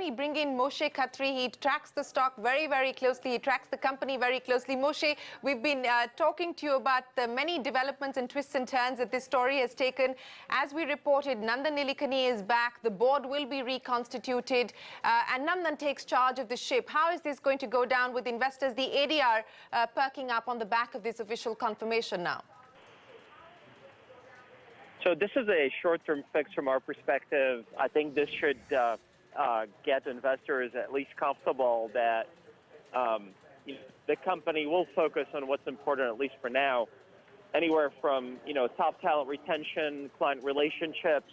We bring in Moshe Katri. He tracks the stock very, very closely. He tracks the company very closely. Moshe, we've been talking to you about the many developments and twists and turns that this story has taken. As we reported, Nandan Nilekani is back. The board will be reconstituted, and Nandan takes charge of the ship. How is this going to go down with investors? The ADR perking up on the back of this official confirmation now. So this is a short-term fix from our perspective. I think this should get investors at least comfortable that the company will focus on what's important, at least for now. Anywhere from top talent retention, client relationships,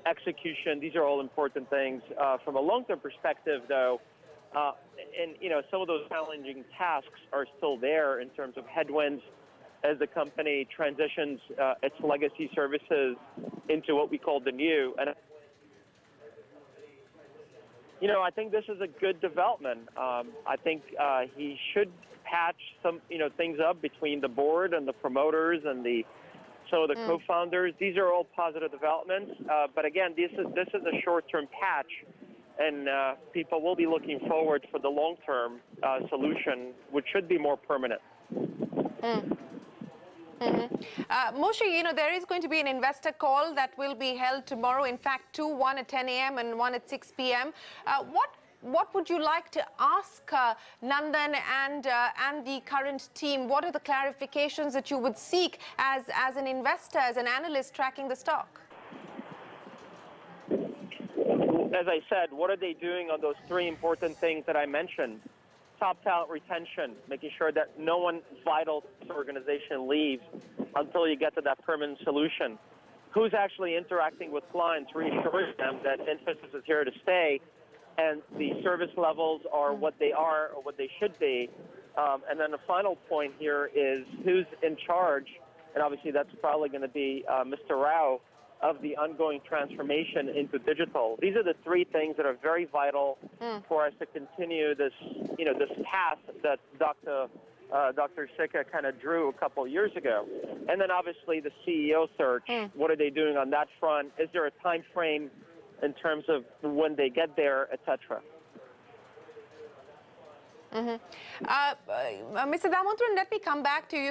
execution. These are all important things. From a long-term perspective, though, and some of those challenging tasks are still there in terms of headwinds as the company transitions its legacy services into what we call the new. And I think this is a good development. I think he should patch some, things up between the board and the promoters and some of the co-founders. These are all positive developments. But again, this is a short-term patch, and people will be looking forward for the long-term solution, which should be more permanent. Moshe, there is going to be an investor call that will be held tomorrow. In fact, two, one at 10 a.m. and one at 6 p.m. What would you like to ask Nandan and the current team? What are the clarifications that you would seek as an investor, as an analyst tracking the stock? As I said, what are they doing on those three important things that I mentioned? Top talent retention, making sure that no one vital to this organization leaves until you get to that permanent solution. Who's actually interacting with clients, reassuring them that Infosys is here to stay, and the service levels are what they are or what they should be. And then the final point here is who's in charge, and obviously that's probably going to be Mr. Rao, of the ongoing transformation into digital. These are the three things that are very vital for us to continue this, this path that Dr. Sikka kind of drew a couple of years ago. And then obviously the CEO search. What are they doing on that front? Is there a time frame in terms of when they get there, etc.? Mr. Damodaran, let me come back to you.